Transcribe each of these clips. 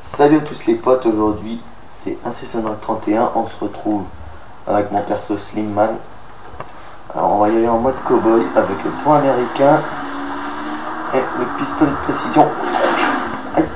Salut à tous les potes, aujourd'hui c'est Incessional31, on se retrouve avec mon perso Slimman. Alors on va y aller en mode cowboy avec le point américain et le pistolet de précision. Aïe.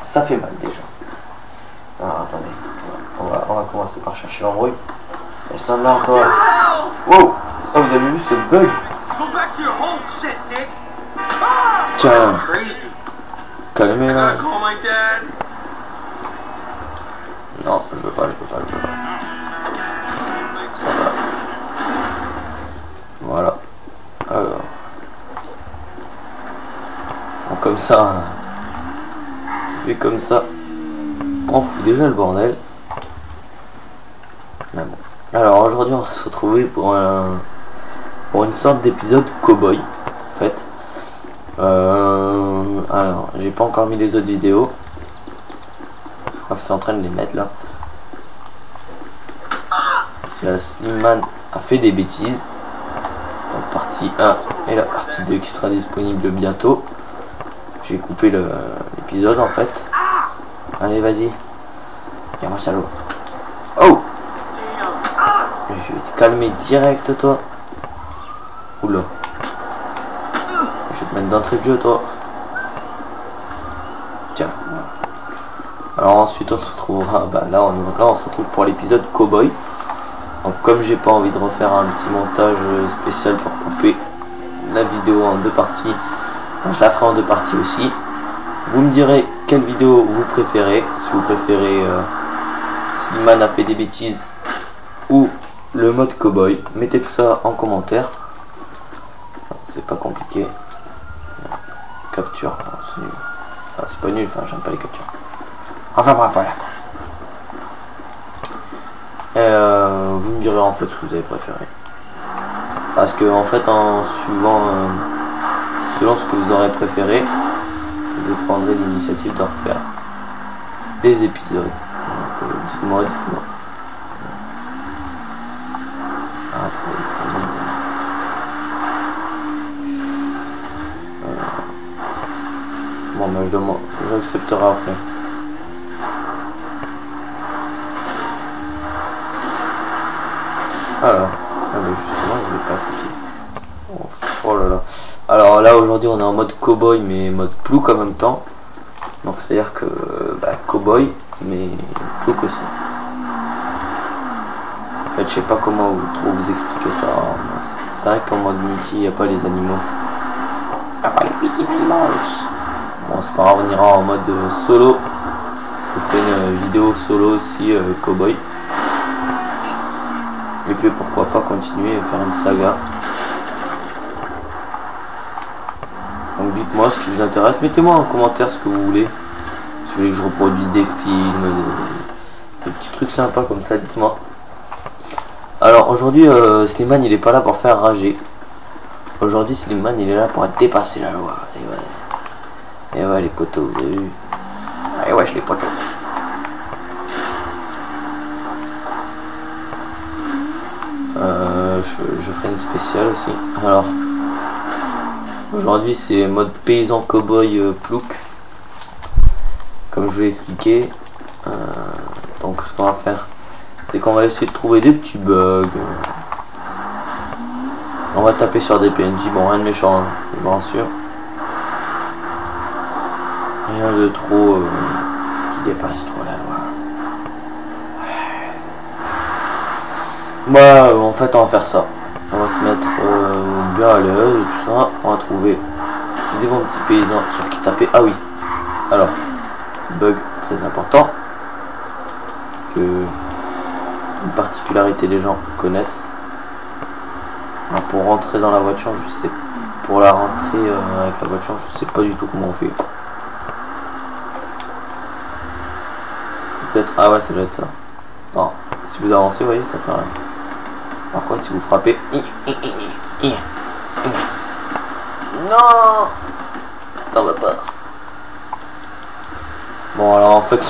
Ça fait mal déjà. Alors attendez, on va commencer par chercher l'embrouille. Et ça là toi. Wow, oh, vous avez vu ce bug? Tiens, calmez-la. Non, je veux pas. Ça va. Voilà. Alors. Bon, comme ça. Et comme ça. On fout déjà le bordel. Mais bon. Alors aujourd'hui on va se retrouver pour une sorte d'épisode cowboy. En fait. Alors, j'ai pas encore mis les autres vidéos. Je crois que c'est en train de les mettre là. Slimman a fait des bêtises. Donc partie 1 et la partie 2 qui sera disponible bientôt. J'ai coupé l'épisode en fait. Allez vas-y. Viens-moi salaud. Oh! Je vais te calmer direct toi. Oula. Je vais te mettre d'entrée de jeu toi. Tiens. Alors ensuite on se retrouvera. Là on se retrouve pour l'épisode cowboy. Donc comme j'ai pas envie de refaire un petit montage spécial pour couper la vidéo en deux parties, je la ferai en deux parties aussi. Vous me direz quelle vidéo vous préférez. Si vous préférez Slimman a fait des bêtises ou le mode cowboy, mettez tout ça en commentaire. C'est pas compliqué. Capture, c'est nul. Enfin c'est pas nul, enfin j'aime pas les captures. Enfin bref voilà. Vous me direz en fait ce que vous avez préféré. Parce que en fait en suivant selon ce que vous aurez préféré, je prendrai l'initiative de refaire des épisodes. Donc dites-moi. Bon je demande, j'accepterai après. Alors, justement, je voulais pas cliquer. Oh là là. Alors là, aujourd'hui, on est en mode cowboy, mais mode plouc en même temps. Donc, c'est-à-dire que, cowboy, mais plouc aussi. En fait, je sais pas comment trop vous expliquer ça. C'est vrai qu'en mode multi, il n'y a pas les animaux. Il n'y a pas les petits animaux. Bon, c'est pas grave, on ira en mode solo. Je ferai une vidéo solo aussi, cowboy. Et puis pourquoi pas continuer et faire une saga. Donc dites-moi ce qui vous intéresse. Mettez-moi en commentaire ce que vous voulez. Si vous voulez que je reproduise des films, des petits trucs sympas comme ça, dites-moi. Alors aujourd'hui Slimman il est pas là pour faire rager. Aujourd'hui Slimman il est là pour dépasser la loi. Et ouais les potos, vous avez vu. Et wesh les potos. Je ferai une spéciale aussi. Alors aujourd'hui c'est mode paysan cowboy plouc, comme je vous l'ai expliqué. Donc ce qu'on va faire, c'est qu'on va essayer de trouver des petits bugs. On va taper sur des PNJ, bon rien de méchant, hein, je vous rassure. Rien de trop qui dépasse trop la loi. En fait on va faire ça. On va se mettre bien à l'aise et tout ça. On va trouver des bons petits paysans sur qui taper. Ah oui. Alors, bug très important que une particularité les gens connaissent. Alors, pour rentrer dans la voiture, je sais. Pour la rentrée avec la voiture, je sais pas du tout comment on fait. Peut-être. Ah ouais, ça doit être ça. Non. Si vous avancez, vous voyez, ça fait rien. Par contre, si vous frappez... Non, t'en vas pas. Bon, alors en fait,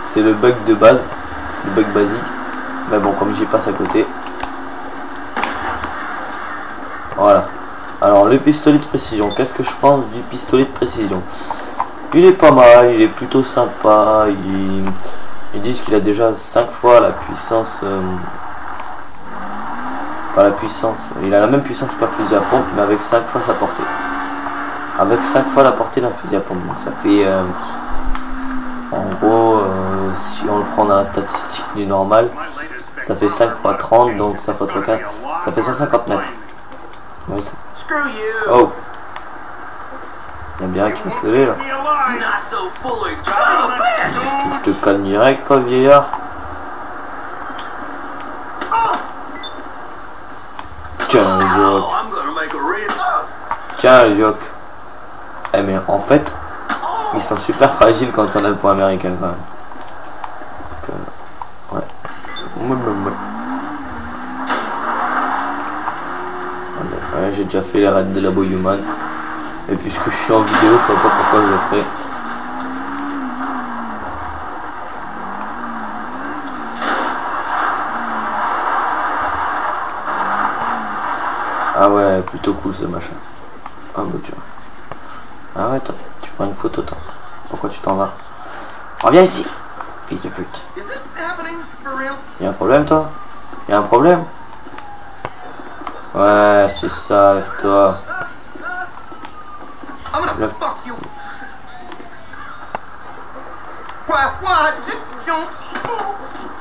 c'est le bug de base. C'est le bug basique. Mais bon, comme j'y passe à côté. Voilà. Alors, le pistolet de précision. Qu'est-ce que je pense du pistolet de précision? Il est pas mal, il est plutôt sympa. Ils disent qu'il a déjà 5 fois la puissance. Pas la puissance. Il a la même puissance qu'un fusil à pompe, mais avec 5 fois sa portée. Avec 5 fois la portée d'un fusil à pompe. Donc ça fait. En gros, si on le prend dans la statistique du normal, ça fait 5 fois 30, donc ça fait 4. Ça fait 150 mètres. Oui, ça. Oh! Il y a bien qui va se lever là. Je te calme direct, toi, vieillard. Tiens, le joke. Tiens, le joke. Eh, mais en fait, ils sont super fragiles quand on a le point américain quand même. Donc, ouais. Ouais, j'ai déjà fait les raids de la Boyuman. Et puisque je suis en vidéo, je vois pas pourquoi je le ferai. Ah ouais, plutôt cool ce machin. Ah bah tu vois. Ah ouais, toi, tu prends une photo toi. Pourquoi tu t'en vas? Reviens ici, fils de pute. Y'a un problème toi? Y'a un problème? Ouais, c'est ça, lève-toi.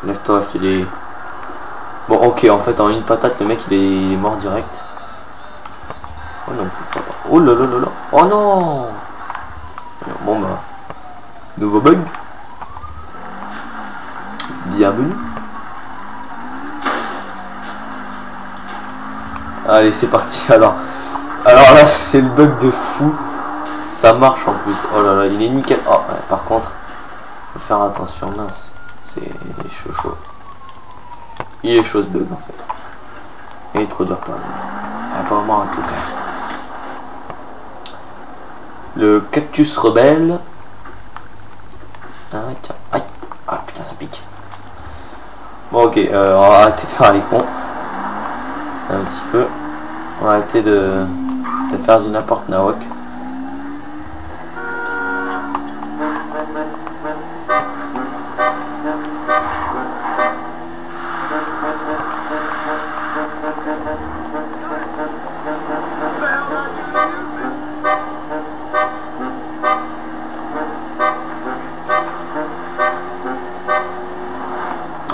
Lève-toi, je te dis. Bon, ok, en fait, en une patate, le mec il est mort direct. Oh non, oh là là là là. Oh non. Bon bah. Nouveau bug. Bienvenue. Allez, c'est parti. Alors là, c'est le bug de fou. Ça marche en plus. Oh là là, il est nickel. Oh, ouais, par contre, faut faire attention, mince. C'est chaud. Il est chaud ce bug en fait. Il est trop dur pour moi. Apparemment un joker. Le cactus rebelle. Ah ouais, tiens. Aïe. Ah putain, ça pique. Bon, ok, on va arrêter de faire les cons. Un petit peu. On va arrêter de faire du n'importe nawak.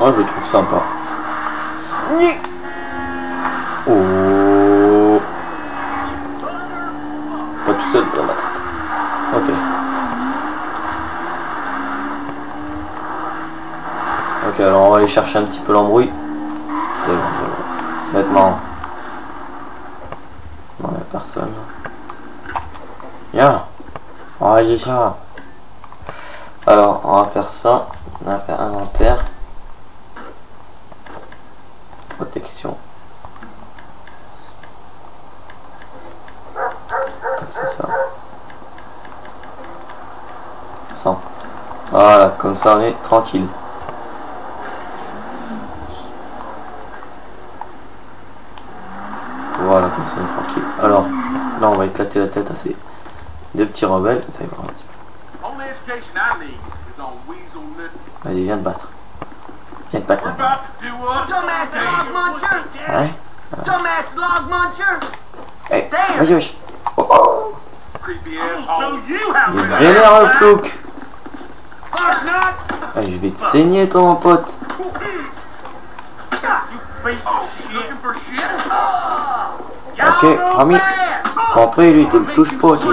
Oh, je le trouve sympa. Oh. Pas tout seul dans ma tête. Ok. Ok, alors on va aller chercher un petit peu l'embrouille. C'est bon, ça va être marrant. Non, il n'y a personne. Viens. On va aller ça. Alors, on va faire ça. On va faire inventaire. Protection. C'est ça. 100. Voilà, comme ça on est tranquille. Voilà, comme ça on est tranquille. Alors, là on va éclater la tête à ces deux petits rebelles. Ça va un petit peu. Vas-y, viens te battre. Viens te battre. Hein? Hey, vas-y, wesh. Oh, oh. Il est vénère le plouc. Hey, je vais te saigner toi mon pote. Ok, promis. Compris, lui, tu le touches pas, tu.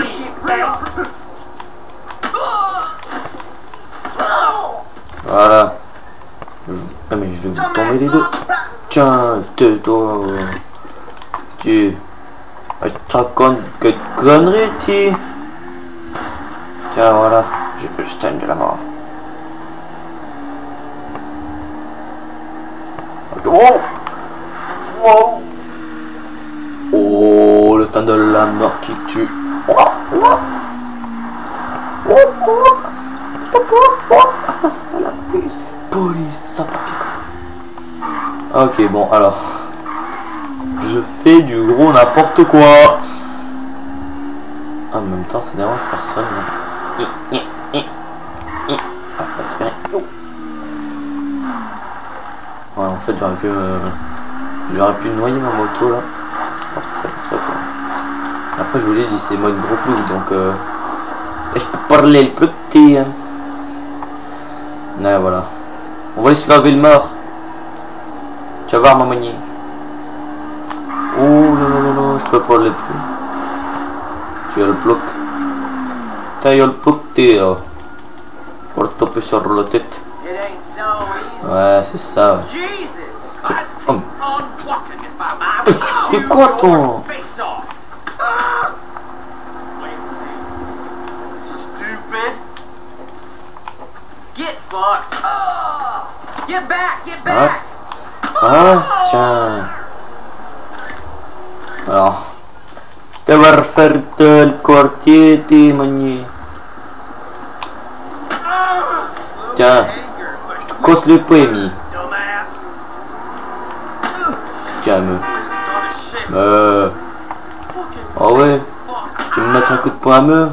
Voilà. Ah mais je vais vous tomber les deux. Tiens, toi. Tu racontes que de conneries, tu. Tiens, voilà. J'ai fait le stun de la mort. Oh, oh. Oh, le stun de la mort qui tue. Oh, oh. Oh, oh. Assassin de la police, ça pique. Ok, bon, alors. Je fais du gros n'importe quoi. En même temps, ça dérange personne. Là. Ouais, en fait j'aurais pu noyer ma moto là. C'est pas pour ça quoi. Après je vous l'ai dit, c'est mode gros plou, donc je peux parler le plus petit hein. Ouais, voilà. On va aller se laver le mort. Tu vas voir ma manière. Oh non, je peux parler plus. Tu as le bloc. T'as eu le bloc là. Pour taper sur la tête. Ouais, c'est ça. Ouais. Oh. C'est quoi ton... Ah, tiens. Alors, tu vas refaire le quartier, t'es manier. Tiens, je te casse le PMI. Tiens, oh ouais, tu me mets un coup de poing à me.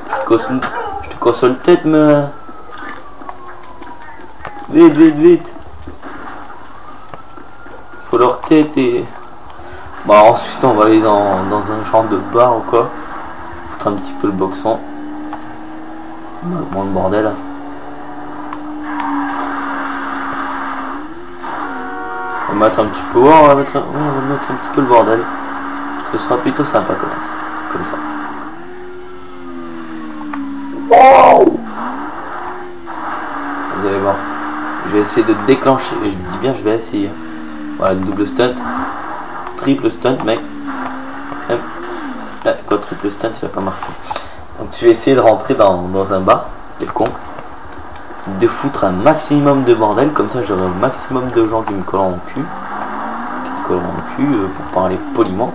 Je te casse le tête, me. Vite. Faut leur tête et... Bah ensuite on va aller dans un genre de bar ou quoi. Foutre un petit peu le boxon. Bon le bordel là. On va mettre un petit peu... on va mettre un petit peu le bordel. Ce sera plutôt sympa comme ça. Wow! Vous allez voir. Je vais essayer de déclencher. Je dis bien je vais essayer. Voilà, double stunt. Triple stunt, mec. Quoi, triple stunt, il va pas marcher. Donc je vais essayer de rentrer dans un bar quelconque. De foutre un maximum de bordel. Comme ça j'aurai un maximum de gens qui me collent en cul. Pour parler poliment.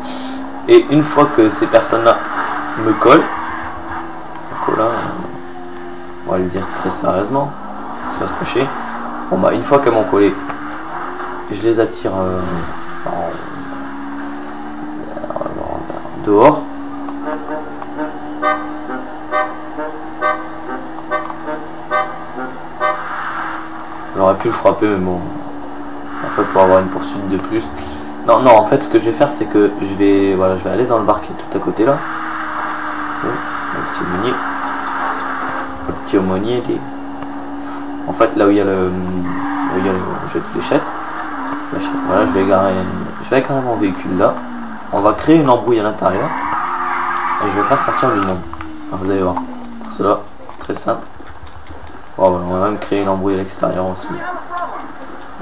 Et une fois que ces personnes-là me collent, on va le dire très sérieusement, sans se cacher. Bon bah une fois qu'elles m'ont collé, je les attire dehors. J'aurais pu le frapper mais bon, après pour avoir une poursuite de plus. Non, en fait ce que je vais faire c'est que je vais aller dans le bar qui est tout à côté là. Le petit aumônier. En fait là où il y a le jeu de fléchettes. Voilà, je vais égarer mon véhicule là. On va créer une embrouille à l'intérieur. Et je vais faire sortir du nom. Alors, vous allez voir. Pour cela, très simple. Bon, voilà, on va même créer une embrouille à l'extérieur aussi.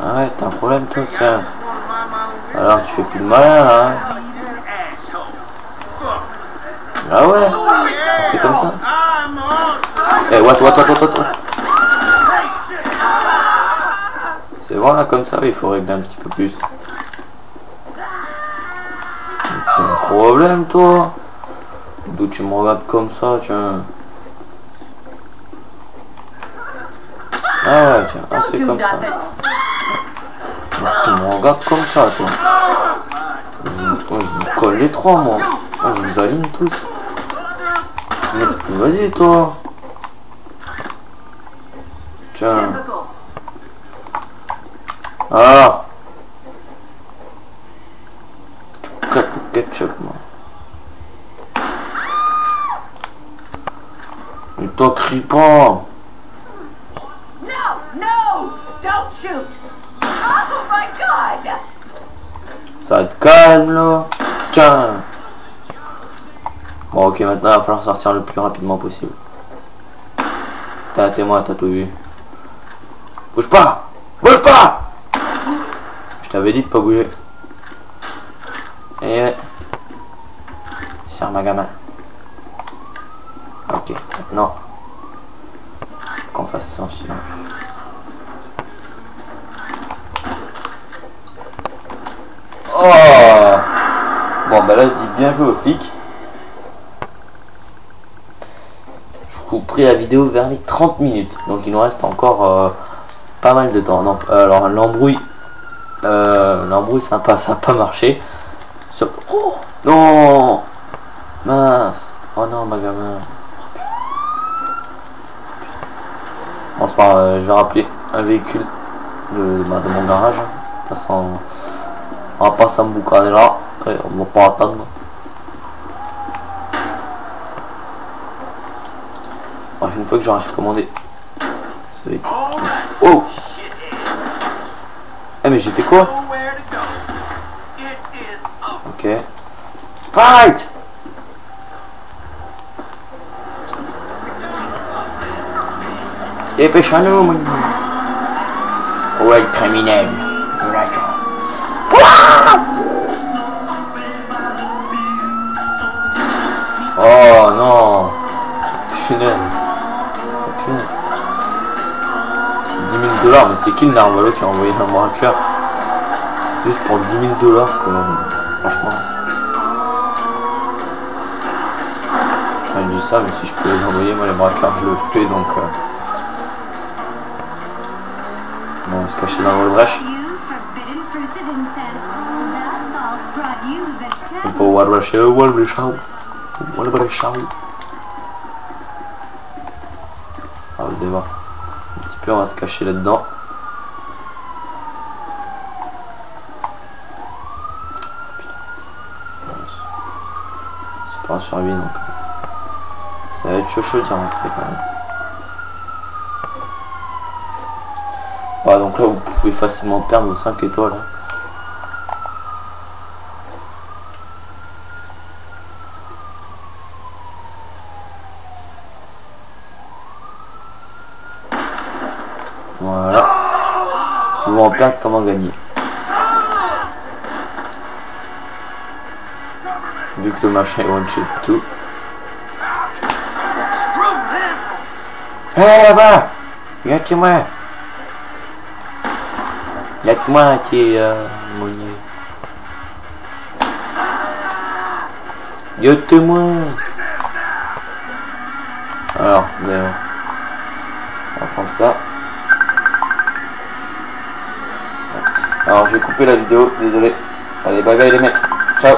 Ah ouais, t'as un problème toi, tiens. Alors tu fais plus de malin là. Hein. Ah ouais, c'est comme ça. Eh, what. C'est bon là comme ça, il faut régler un petit peu plus. T'as un problème toi? D'où tu me regardes comme ça, tiens. Ah ouais, tiens, c'est comme ça. Tu me regardes comme ça, toi. Je me colle les trois, moi. Je vous aligne tous. Vas-y, toi. Tiens. Ah. Tu claques le ketchup, moi. Mais toi, crie pas. Ça te calme là. Tiens. Bon ok, maintenant il va falloir sortir le plus rapidement possible. T'as tout vu. Bouge pas. Je t'avais dit de pas bouger. Et serre ma gamin. Ok, maintenant qu'on fasse ça en silence. Oh. Bon bah là je dis bien joué aux flics. Je couperai la vidéo vers les 30 minutes. Donc il nous reste encore pas mal de temps. Non, alors l'embrouille sympa, ça n'a pas marché. Oh non. Mince. Oh non ma gamin. pense pas, je vais rappeler un véhicule de mon garage. On va pas s'emboucaner là, et on va pas attendre. Bref, une fois que j'aurai recommandé ce véhicule. Oh! Eh mais j'ai fait quoi? Ok. Fight! Dépêchons-nous, mon... Ouais, le criminel. Oh non! Punaise. Punaise. 10 000 $, mais c'est qui le narvalo qui a envoyé un braqueur? Juste pour 10 000 $, quoi. Franchement. Je dis ça, mais si je peux les envoyer, moi les braqueurs, je le fais donc. Bon, on va se cacher dans le brèche. Il faut voir le chien, voir le chien. Ah, vous allez voir. Un petit peu, on va se cacher là-dedans. C'est pas un survie donc. Ça va être chaud d'y rentrer quand même. Ouais, donc là vous pouvez facilement perdre vos 5 étoiles. Hein. Voilà. Vous pouvez en perdre, comment gagner. Vu que le machin est one shot tout. Hé là-bas! Y'a-t-moi! Y'a-t-moi, t'es monnier. Y'a-t-moi! Alors, vous allez voir. On va prendre ça. Alors, je vais couper la vidéo, désolé. Allez, bye bye les mecs. Ciao!